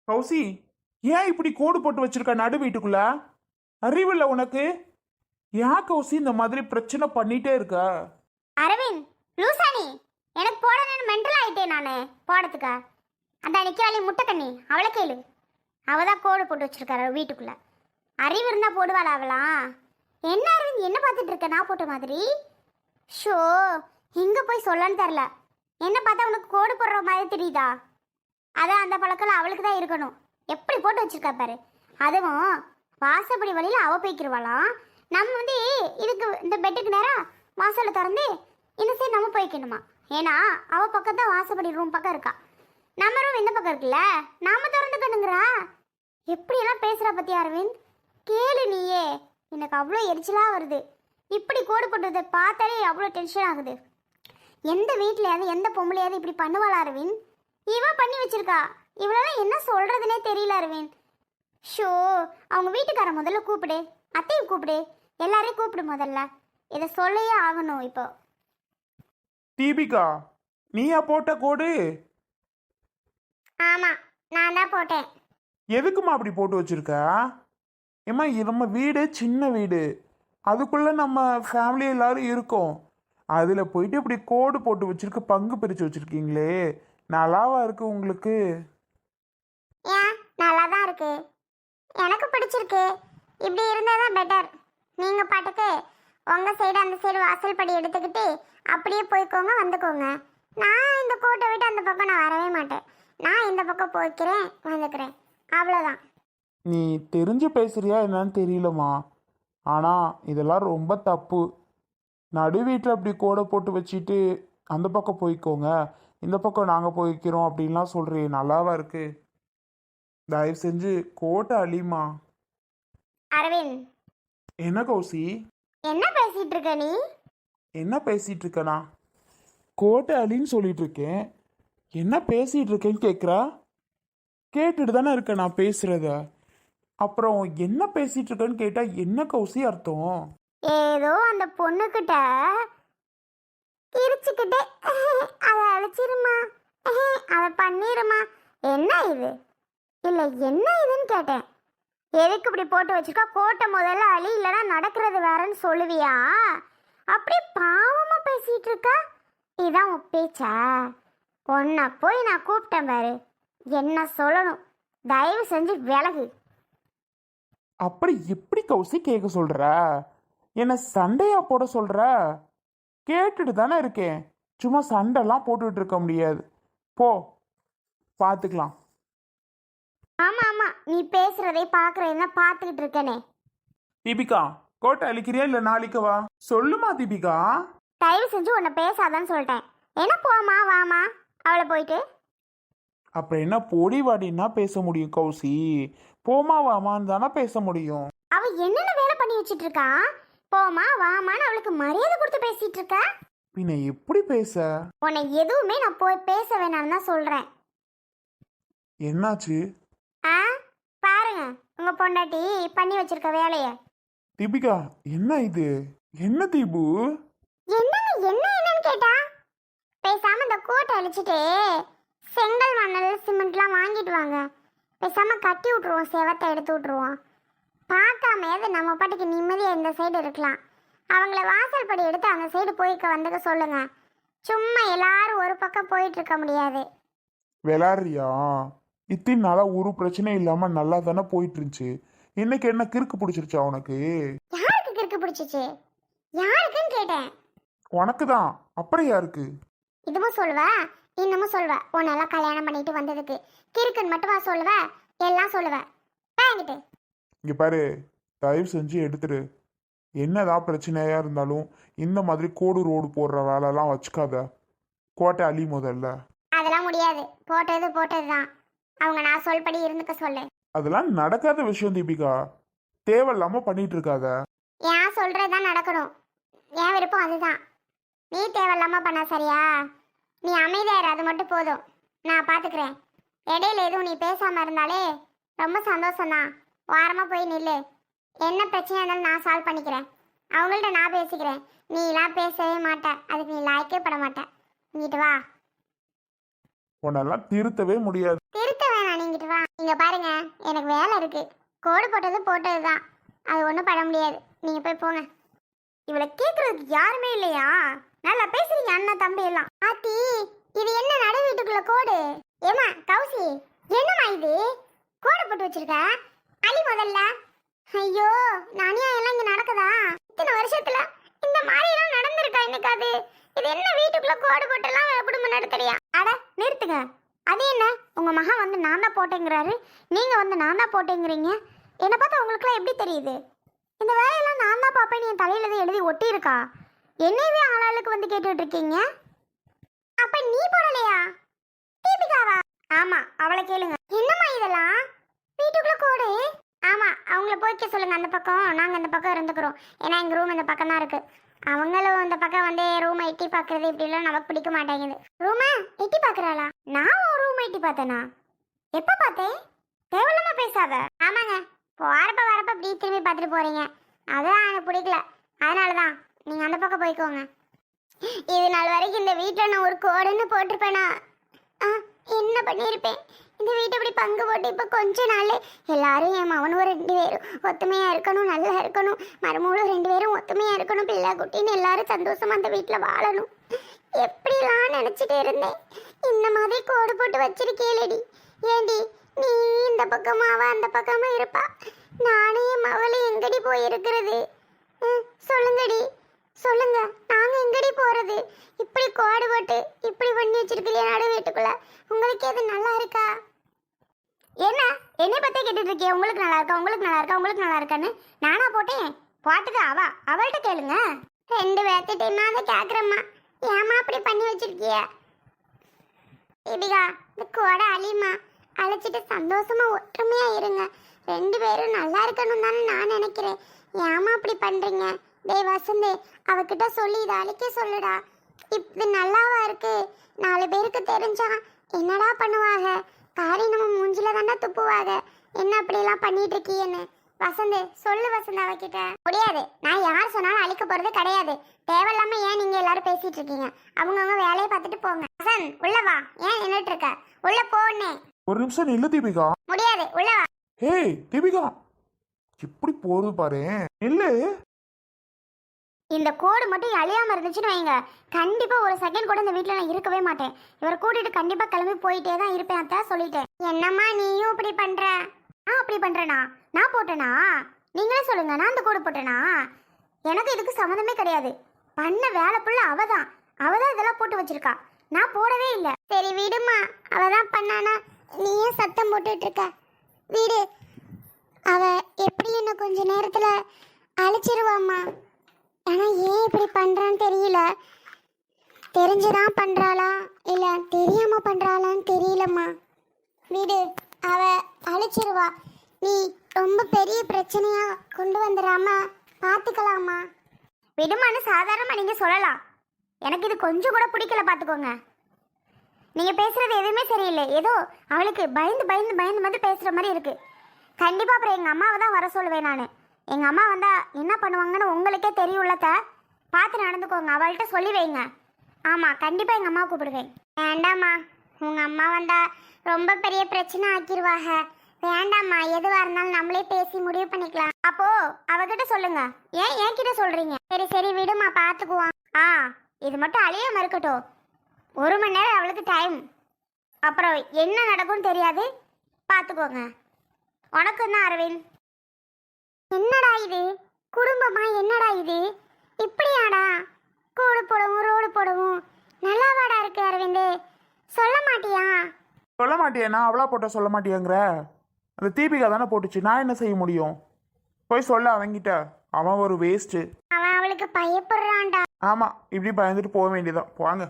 கௌசி, ஏன் இப்படி கோடு போட்டு வச்சிருக்க நடு வீட்டுக்குள்ள? அறிவில்ல உனக்கு? ஏன் கௌசி இந்த மாதிரி பிரச்சனை பண்ணிட்டே இருக்க? அரவிந்த், லூசானி, எனக்கு போடணும்னு மென்டல் ஆயிட்டேன் நானு போடுறதுக்கா. அந்த நிக்கிறாளி முட்டைக்கண்ணி, அவளை கேளு. அவதான் கோடு போட்டு வச்சிருக்காரு வீட்டுக்குள்ள. அறிவு இருந்தா போடுவாளா அவளாம்? என்ன அரவிந்த், என்ன பார்த்துட்டு இருக்க நான் போட்ட மாதிரி? ஷோ, எங்க போய் சொல்லன்னு தெரில. என்ன பார்த்தா உனக்கு கோடு போடுற மாதிரி தெரியுதா? அதான் அந்த பழக்கம் அவளுக்கு தான் இருக்கணும். எப்படி போட்டு வச்சிருக்கா பாரு. அதுவும் வாசப்படி வழியில அவ போய்க்கிருவாளாம். நம்ம வந்து இதுக்கு இந்த பெட்டுக்கு நேரம் வாசலை திறந்து இந்த சைடு நம்ம போய்க்கணுமா? ஏன்னா அவ பக்கம் தான் வாசப்படி ரூம் பக்கம் இருக்கா. நம்ம ரூம் இந்த பக்கம் இருக்குல்ல, நாம திறந்துக்கணுங்கிறா. எப்படியெல்லாம் பேசுறா பத்தி அரவிந்த், கேளு நீயே. எனக்கு அவ்வளோ எரிச்சலா வருது. இப்படி கோடு போட்டதை பார்த்தாலே அவ்வளோ டென்ஷன் ஆகுது. எந்த வீட்லையாவது எந்த பொம்பளையாவது இப்படி பண்ணுவாளா அரவிந்த்? இவ பண்ணி வச்சிருக்கா. இவளெல்லாம் என்ன சொல்றதுனே தெரியல அரவிந்த். ஷோ, அவங்க வீட்டுக்கார முதல்ல கூப்பிடு, அத்தையை கூப்பிடு, எல்லாரையும் கூப்பிடு முதல்ல. இதை சொல்லையே ஆகணும் இப்போ. தீபிகா, நீயா போட்ட கோடு? ஆமா, நான் தான் போட்டேன். எதுக்குமா அப்படி போட்டு வச்சிருக்க? ஏம்மா, நம்ம வீடு சின்ன வீடு, அதுக்குள்ள நம்ம ஃபேமிலி எல்லாரும் இருக்கோம். அதுல போயிட்டு இப்படி கோடு போட்டு வச்சிருக்க, பங்கு பிரிச்சு வச்சிருக்கீங்களே, நல்லாவா இருக்கு உங்களுக்கு? ஏன், நல்லா தான் இருக்கு. எனக்கு பிடிச்சிருக்கு. இப்படி இருந்தால் தான் பெட்டர். நீங்கள் பாட்டுக்கு உங்கள் சைடு அந்த சைடு வாசல் படி எடுத்துக்கிட்டு அப்படியே போய்க்கோங்க, வந்துக்கோங்க. நான் இந்த கோட்டை விட்டு அந்த பக்கம் நான் வரவே மாட்டேன். நான் இந்த பக்கம் போய்க்கிறேன், வந்துக்கிறேன், அவ்வளோதான். நீ தெரிஞ்சு பேசுறியா என்னன்னு தெரியலம்மா, ஆனா இதெல்லாம் ரொம்ப தப்பு. நடு வீட்டில் அப்படி கோடை போட்டு வச்சுட்டு அந்த பக்கம் போய்க்கோங்க, இந்த பக்கம் நாங்கள் போய்க்கிறோம் அப்படின்லாம் சொல்கிறேன். நல்லாவா இருக்கு? தயவு செஞ்சு கோட்டை அழிமா. அரவிந்த், என்ன கௌசி, என்ன பேசிட்டு இருக்க நீ? என்ன பேசிட்டு இருக்கனா? கோட்டை அழின்னு சொல்லிட்டு இருக்கேன். என்ன பேசிட்டு இருக்கேன்னு கேட்குறா? கேட்டுட்டு தானே இருக்கேன் நான் பேசுறத. அப்புறம் என்ன பேசிட்டு இருக்கேன்னு கேட்டா என்ன கௌசி அர்த்தம்? ஏதோ அந்த பொண்ணுக்கிட்ட கிரிச்சுக்கிட்டே அதை அழைச்சிருமா, அதை பண்ணிருமா. என்ன இது? இல்லை, என்ன இதுன்னு கேட்டேன். எதுக்கு இப்படி போட்டு வச்சிருக்கா? கோட்டை முதல்ல அழி, இல்லைன்னா நடக்கிறது வேறன்னு சொல்லுவியா? அப்படியே பாவமா பேசிட்டு இருக்கா. இதான் உன் பேச்சா? உன்னை போய் நான் கூப்பிட்டேன் பாரு, என்ன சொல்லணும்? தயவு செஞ்சு விலகு. அப்படி எப்படி கௌசி கேட்க சொல்ற? என்ன சண்டையா போட சொல்ற? கேட்டுட்டு தானே இருக்கேன். சும்மா சண்டைலாம் போட்டுட்டு இருக்க முடியாது. போ, பார்த்துக்கலாம். ஆமா ஆமா, நீ பேசுறதை பாக்குறேன்னா பார்த்துக்கிட்டு இருக்கனே. தீபிகா, கோட்டை அழிக்கிறியா இல்லை நாளைக்கு வா? சொல்லுமா தீபிகா. தயவு செஞ்சு உன்னை பேசாதான்னு சொல்லிட்டேன். என்ன போமா வாமா, அவளை போயிட்டு. அப்புறம் என்ன பொடி வாடின்னா பேச முடியும் கௌசி? போமா வாமான்னு தானே பேச முடியும். அவ என்னென்ன வேலை பண்ணி வச்சிட்டு இருக்கா? போமா வாமான்னு அவளுக்கு மரியாதை கொடுத்து பேசிட்டு இருக்கா. பின்ன எப்படி பேச? உன்னை எதுவுமே நான் போய் பேச வேணாம்னு தான் சொல்றேன். என்னாச்சு? ஆ, பாருங்க உங்க பொண்டாட்டி பண்ணி வச்சிருக்க வேலைய. தீபிகா, என்ன இது? என்ன தீபு? என்னன்னு என்னன்னு கேட்டா, பேசாம இந்த கோட்டை அழிச்சிட்டு செங்கல் மணல் சிமெண்ட்லாம் வாங்கிட்டு வாங்க. பேசாம கட்டி விட்டுருவோம், செவத்தை எடுத்து விட்டுருவோம். பார்க்காம நம்ம பாட்டுக்கு நிம்மதியாக இந்த சைடு இருக்கலாம். அவங்கள வாசல் படி எடுத்து அந்த சைடு போய்க்க வந்துக்க சொல்லுங்க. சும்மா எல்லாரும் ஒரு பக்கம் போயிட்டு இருக்க முடியாது. விளாடுறியா? இத்தனை நாளா ஒரு பிரச்சனை இல்லாம நல்லா தானே போயிட்டு இருந்துச்சு. இன்னைக்கு என்ன கிறுக்கு பிடிச்சிருச்சா உனக்கு? யாருக்கு கிறுக்கு பிடிச்சிச்சு? யாருக்குன்னு கேட்டேன். உனக்கு தான். அப்புறம் யாருக்கு? இதுவும் சொல்லுவ, இன்னமும் சொல்லுவ. உன்னெல்லாம் கல்யாணம் பண்ணிட்டு வந்ததுக்கு கிறுக்குன்னு மட்டுமா சொல்லுவ? எல்லாம் சொல்லுவ. வாங்கிட்டு இங்க பாரு, தயவு செஞ்சு எடுத்துரு. என்னதான் பிரச்சனையா இருந்தாலும் இந்த மாதிரி கோடு ரோடு போடுற வேலைலாம் வச்சுக்காத. கோட்டை அழி முதல்ல. அதெல்லாம் முடியாது. போட்டது போட்டதுதான். அவங்க நான் சொல்படி இருந்துக்க சொல்லு. அதெல்லாம் நடக்காத விஷயம் தீபிகா. தேவையில்லாம பண்ணிட்டு இருக்காத. ஏன் சொல்றதுதான் நடக்கணும். என் விருப்பம் அதுதான். நீ தேவையில்லாம பண்ண சரியா? நீ அமைதியாரு, அது மட்டும் போதும். நான் பாத்துக்கிறேன். இடையில எதுவும் நீ பேசாம இருந்தாலே ரொம்ப சந்தோஷம்தான். வாரமா போய் நில்லு. என்ன பிரச்சனை இருந்தாலும் நான் சால்வ் பண்ணிக்கிறேன். அவங்கள்ட்ட நான் பேசிக்கிறேன். நீ எல்லாம் பேசவே மாட்ட. அதுக்கு நீ லாய்க்கே பட மாட்ட. இங்கிட்டு வா. உன்னெல்லாம் திருத்தவே முடியாது. திருத்த வேணாம், நீங்கிட்டு வா. நீங்க பாருங்க, எனக்கு வேலை இருக்கு. கோடு போட்டது போட்டதுதான், அது ஒன்றும் பண்ண முடியாது. நீங்க போய் போங்க. இவளை கேட்கறதுக்கு யாருமே இல்லையா? நல்லா பேசுறீங்க அண்ணன் தம்பி எல்லாம். ஆத்தி, இது என்ன நடு வீட்டுக்குள்ள கோடு? ஏமா கௌசி, என்னம்மா இது கோடு போட்டு வச்சிருக்க? அலி முதல்ல. ஐயோ, நானியா எல்லாம் இங்க நடக்குதா? இத்தனை வருஷத்துல இந்த மாதிரி எல்லாம் நடந்திருக்கா என்னைக்காது? இது என்ன வீட்டுக்குள்ள கோடு போட்டெல்லாம் குடும்பம் நடத்துறியா? அட நிறுத்துங்க. அது என்ன, உங்க மகன் வந்து நான் தான் போட்டேங்கிறாரு, நீங்க வந்து நான் தான் போட்டேங்கிறீங்க. என்னை பார்த்தா உங்களுக்குலாம் எப்படி தெரியுது? இந்த வேலையெல்லாம் நான் தான் பாப்பேன் என் தலையில தான் எழுதி ஒட்டி இருக்கா? என்னையவே ஆளாளுக்கு வந்து கேட்டுட்டு இருக்கீங்க. அப்ப நீ போடலையா? தீபிகாவா? ஆமா, அவளை கேளுங்க. என்னம்மா இதெல்லாம் வீட்டுக்குள்ள கோடு? ஆமா, அவங்கள போய்க்க சொல்லுங்க அந்த பக்கம், நாங்க இந்த பக்கம் இருந்துக்கிறோம். ஏன்னா எங்க ரூம் இந்த பக்கம் தான் இருக்கு. அவங்களும் இந்த பக்கம் வந்து ரூமை எட்டி பாக்குறது இப்படி எல்லாம் நமக்கு பிடிக்க மாட்டேங்குது. ரூமை எட்டி பாக்குறாளா? நான் ஒரு ரூம் எட்டி பார்த்தேனா? எப்ப பார்த்தேன்? தேவையில்லாம பேசாத. ஆமாங்க, வரப்ப அப்படி திரும்பி பார்த்துட்டு போறீங்க, அதான் எனக்கு பிடிக்கல. அதனாலதான் நீங்க அந்த பக்கம் போய்க்கோங்க. இது நாள் வரைக்கும் இந்த வீட்டில் நான் ஒரு கோடுன்னு போட்டிருப்பேனா? என்ன பண்ணியிருப்பேன்? இந்த வீட்டை இப்படி பங்கு போட்டு இப்போ கொஞ்ச நாள் எல்லாரும் என் மகனும் 2 பேரும் ஒத்துமையாக இருக்கணும், நல்லா இருக்கணும், மருமகளும் 2 பேரும் ஒத்துமையாக இருக்கணும், பிள்ளை குட்டின்னு எல்லாரும் சந்தோஷமா அந்த வீட்டில் வாழணும் எப்படிலாம் நினச்சிட்டு இருந்தேன். இந்த மாதிரி கோடு போட்டு வச்சிருக்கேலடி. ஏண்டி நீ இந்த பக்கமா அவ அந்த பக்கமா இருப்பா? நானும் என் மகளும் எங்கடி போயிருக்கிறது? சொல்லுங்கடி, சொல்லுங்க, நாங்க எங்கடி போறது? இப்படி கோடு போட்டு இப்படி பண்ணி வச்சிருக்கிறியா நடு வீட்டுக்குள்ள? உங்களுக்கு எது நல்லா இருக்கா? என்ன என்னை பத்தி கேட்டுட்டு இருக்கிய? உங்களுக்கு நல்லா இருக்கா, உங்களுக்கு நல்லா இருக்கா, உங்களுக்கு நல்லா இருக்கான்னு நானா போட்டேன்? போட்டது அவள்கிட்ட கேளுங்க. 2 பேர்த்திட்டேமா அதை கேக்குறம்மா. ஏமா அப்படி பண்ணி வச்சிருக்கிய? தீபிகா, இந்த கோடை அழிமா அழைச்சிட்டு சந்தோஷமா ஒற்றுமையா இருங்க. 2 பேரும் நல்லா இருக்கணும் தானே நான் நினைக்கிறேன். ஏமா அப்படி பண்றீங்க? டேய் வசந்தே, அவகிட்ட சொல்லி இதை அழிக்க சொல்லுடா. இது நல்லாவா இருக்கு? 4 பேருக்கு தெரிஞ்சா என்னடா பண்ணுவாங்க? காரி நம்ம மூஞ்சில தானே துப்புவாங்க. என்ன அப்படியெல்லாம் பண்ணிட்டு இருக்கீன்னு வசந்தே சொல்லு. வசந்த் அவகிட்ட முடியாது. நான் யார் சொன்னாலும் அழிக்க போறது கிடையாது. தேவையில்லாம ஏன் நீங்க எல்லாரும் பேசிட்டு இருக்கீங்க? அவங்கவுங்க வேலையை பார்த்துட்டு போங்க. வசந்த் உள்ள வா. ஏன் நின்றுட்டு இருக்க? உள்ள போனே. ஒரு நிமிஷம் நில்லு தீபிகா. முடியாது, உள்ள வா. ஹேய் தீபிகா, எப்படி போறது பாரு. நில்லு. இந்த கோடு மட்டும் அழியாம இருந்துச்சுன்னு வைங்க, கண்டிப்பா ஒரு செகண்ட் கூட இந்த வீட்டுல நான் இருக்கவே மாட்டேன். இவரை கூட்டிட்டு கண்டிப்பா கிளம்பி போயிட்டே தான் இருப்பேன். அதான் சொல்லிட்டேன். என்னம்மா நீயும் இப்படி பண்ற? நான் அப்படி பண்றேனா? நான் போட்டேனா? நீங்களே சொல்லுங்க, நான் அந்த கோடு போட்டேனா? எனக்கு இதுக்கு சம்மந்தமே கிடையாது. பண்ண வேலை புள்ள அவதான் இதெல்லாம் போட்டு வச்சிருக்கா. நான் போடவே இல்லை. சரி விடுமா, அவதான் பண்ணானா, நீ ஏன் சத்தம் போட்டுட்டு இருக்க? வீடு, அவ எப்படி என்ன கொஞ்ச நேரத்துல அழிச்சிருவாம்மா. ஆனா ஏன் இப்படி பண்றான்னு தெரியல. தெரிஞ்சுதான் பண்றாளா இல்ல தெரியாம பண்றாளான்னு தெரியலம்மா. வீடு, அவ அழிச்சிருவா. நீ ரொம்ப பெரிய பிரச்சனையா கொண்டு வந்துடாம பாத்துக்கலாமா? விடுமான்னு சாதாரணமா நீங்க சொல்லலாம். எனக்கு இது கொஞ்சம் கூட பிடிக்கல, பாத்துக்கோங்க. நீங்க பேசுறது எதுவுமே சரியில்லை. ஏதோ அவளுக்கு பயந்து வந்து பேசுற மாதிரி இருக்கு. கண்டிப்பா அப்புறம் எங்க அம்மாவை தான் வர சொல்லுவேன் நான். எங்க அம்மா வந்தா என்ன பண்ணுவாங்கன்னு உங்களுக்கே தெரியும்லத்த. பார்த்து நடந்துக்கோங்க, அவள்கிட்ட சொல்லி வைங்க. ஆமா, கண்டிப்பா எங்க அம்மா கூப்பிடுவேன். வேண்டாம்மா, உங்க அம்மா வந்தா ரொம்ப பெரிய பிரச்சனை ஆக்கிடுவாங்க. வேண்டாம்மா, எதுவா இருந்தாலும் நம்மளே பேசி முடிவு பண்ணிக்கலாம். அப்போ அவகிட்ட சொல்லுங்க. ஏன் என்கிட்ட சொல்றீங்க? சரி விடுமா, பாத்துக்குவான். இது மட்டும் அழியாம இருக்கட்டும். 1 மணி நேரம் அவளுக்கு டைம். அப்புறம் என்ன நடக்கும்னு தெரியாது, பாத்துக்கோங்க. உனக்கும் தான் அரவிந்த். என்னடா இது குடும்பமா? என்னடா இது இப்படியாடா? கோடு போடவும் ரோடு போடவும் நல்லாவாடா இருக்கு அரவிந்த். சொல்ல மாட்டியா? சொல்ல மாட்டியா? அவளா போட்ட சொல்ல மாட்டியாங்கிற? அந்த தீபிகா தானே போட்டுச்சு, நான் என்ன செய்ய முடியும்? போய் சொல்ல அவங்கிட்ட. அவன் ஒரு வேஸ்ட்டு. அவன் அவளுக்கு பயப்படுறான்டா. ஆமா, இப்படி பயந்துட்டு போக வேண்டியதான். போவாங்க.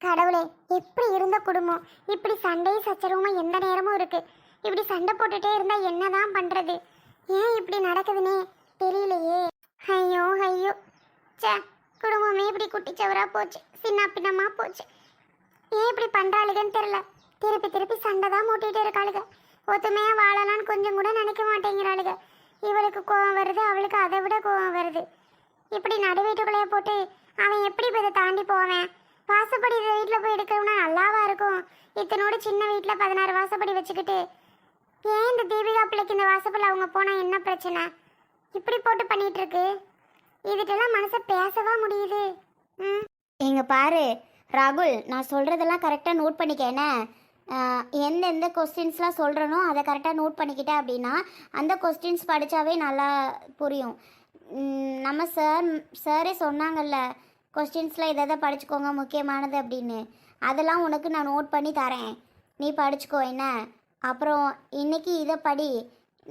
கடவுளே, எப்படி இருந்த குடும்பம் இப்படி சண்டையும் சச்சரவுமா எந்த நேரமும் இருக்கு. இப்படி சண்டை போட்டுட்டே இருந்தா என்னதான் பண்றது? ஏன் இப்படி நடக்குதுன்னே தெரியலையே. ஐயோ ஐயோ, சே, குடும்பமே இப்படி குட்டிச்சவரா போச்சு, சின்ன பின்னமா போச்சு. ஏன் இப்படி பண்றாளுகன்னு தெரியல. திருப்பி சண்டை தான் மூட்டிட்டு இருக்காளுக. ஒத்துமையா வாழலான்னு கொஞ்சம் கூட நினைக்க மாட்டேங்கிறாளுக. இவளுக்கு கோவம் வருது, அவளுக்கு அதை விட கோவம் வருது. இப்படி நடு வீட்டுக்குள்ளேயே போட்டு அவன் எப்படி இதை தாண்டி போவேன்? வாசப்படி வீட்டில் போய் எடுக்கணும்னா நல்லாவா இருக்கும்? இத்தனோட சின்ன வீட்டில் 16 வாசப்படி வச்சுக்கிட்டு ஏன் இந்த தீபிகா பிள்ளைக்கு இந்த வாசப்படியில் அவங்க போனால் என்ன பிரச்சனை? இப்படி போட்டு பண்ணிட்டு இருக்கு. இதுக்கெல்லாம் மனசை பேசவா முடியுது? எங்க பாரு ராகுல், நான் சொல்கிறதெல்லாம் கரெக்டாக நோட் பண்ணிக்கேனே. எந்தெந்த கொஸ்டின்ஸ்லாம் சொல்கிறனோ அதை கரெக்டாக நோட் பண்ணிக்கிட்டேன் அப்படின்னா அந்த கொஸ்டின்ஸ் படித்தாவே நல்லா புரியும். நம்ம சாரே சொன்னாங்கல்ல, கொஸ்டின்ஸில் இதை படிச்சுக்கோங்க முக்கியமானது அப்படின்னு. அதெல்லாம் உனக்கு நான் நோட் பண்ணி தரேன், நீ படிச்சுக்கோ என்ன. அப்புறம் இன்னைக்கு இதை படி.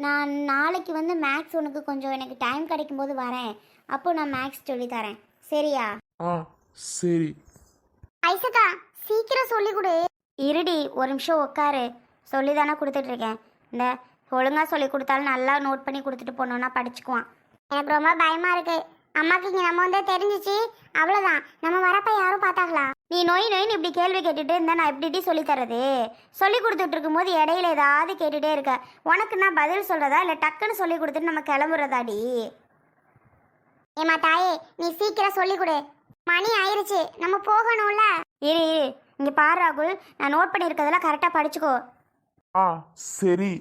நான் நாளைக்கு வந்து மேக்ஸ் உனக்கு கொஞ்சம் எனக்கு டைம் கிடைக்கும்போது வரேன், அப்போ நான் மேக்ஸ் சொல்லி தரேன், சரியா? ஆ சரி. ஐசக்கா சீக்கிரம் சொல்லி கொடு. இருடி ஒரு நிமிஷம் உட்காரு, சொல்லி தானே கொடுத்துட்ருக்கேன். இந்த ஒழுங்காக சொல்லி கொடுத்தாலும் நல்லா நோட் பண்ணி கொடுத்துட்டு போனோன்னா படிச்சுக்குவான். எனக்கு ரொம்ப பயமாக இருக்கு. அம்மாக்கு இங்கே நம்ம வந்து தெரிஞ்சிச்சு அவ்வளோதான், நம்ம வரப்ப யாரும் பார்த்தாங்களா? நீ நோயின்னு இப்படி கேள்வி கேட்டுட்டு இருந்தா நான் எப்படி சொல்லி தர்றது? சொல்லி கொடுத்துட்டு இருக்கும்போது இடையில ஏதாவது கேட்டுகிட்டே இருக்க. உனக்கு நான் பதில் சொல்கிறதா இல்லை டக்குன்னு சொல்லி கொடுத்துட்டு நம்ம கிளம்புறதாடி? ஏமா தாயே, நீ சீக்கிரம் சொல்லி கொடு, மணி ஆயிருச்சு, நம்ம போகணும்ல. இரு இங்கே பாரு ராகுல், நான் நோட் பண்ணியிருக்கிறதெல்லாம் கரெக்டாக படிச்சுக்கோ. ஆ சரி.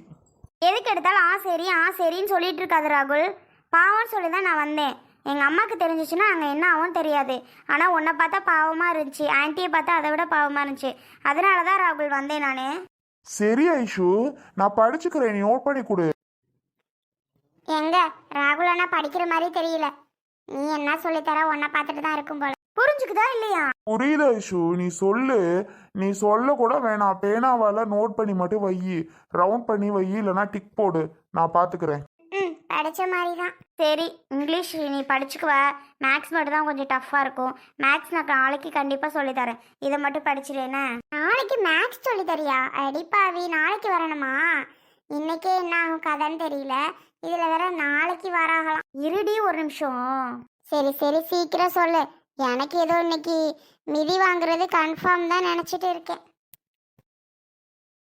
எதுக்கு எடுத்தாலும் சரின்னு சொல்லிட்டு இருக்காது ராகுல். பாவம்னு சொல்லி தான் நான் வந்தேன். எங்கள் அம்மாவுக்கு தெரிஞ்சிச்சுன்னா அங்கே என்ன ஆகும் தெரியாது. ஆனால் உன்னை பார்த்தா பாவமாக இருந்துச்சு, ஆன்ட்டியை பார்த்தா அதை விட பாவமாக இருந்துச்சு. அதனால தான் ராகுல் வந்தேன் நான். சரி ஐஷு, நான் படிச்சுக்கிறேன், நீ நோட் பண்ணி கொடு. எங்க ராகுல் அண்ணா படிக்கிற மாதிரி தெரியல. நீ என்ன சொல்லித்தர, உன்னை பார்த்துட்டு தான் இருக்கும் போல. புரிஞ்சுக்குதா இல்லையா? புரியுது ஐஷு, நீ சொல்லு. நீ சொல்ல கூட வேணாம், பேனாவால நோட் பண்ணி மட்டும் வை, ரவுண்ட் பண்ணி வை, இல்லைன்னா டிக் போடு, நான் பார்த்துக்கிறேன். படித்த மாதிரி தான். சரி, இங்கிலீஷ் நீ படிச்சுக்குவ. மேக்ஸ் மட்டும் தான் கொஞ்சம் டஃப்பாக இருக்கும். மேக்ஸ் நான் நாளைக்கு கண்டிப்பாக சொல்லித்தரேன், இதை மட்டும் படிச்சிருவேனே. நாளைக்கு மேக்ஸ் சொல்லி தரியா? அடிப்பாவி, நாளைக்கு வரணுமா? இன்னைக்கே என்ன ஆகும் கதைன்னு தெரியல, இதில் வேற நாளைக்கு வராகலாம். இருடி ஒரு நிமிஷம். சரி சீக்கிரம் சொல்லு. எனக்கு ஏதோ இன்னைக்கு மிதி வாங்குறது கன்ஃபார்ம் தான் நினச்சிட்டு இருக்கேன்.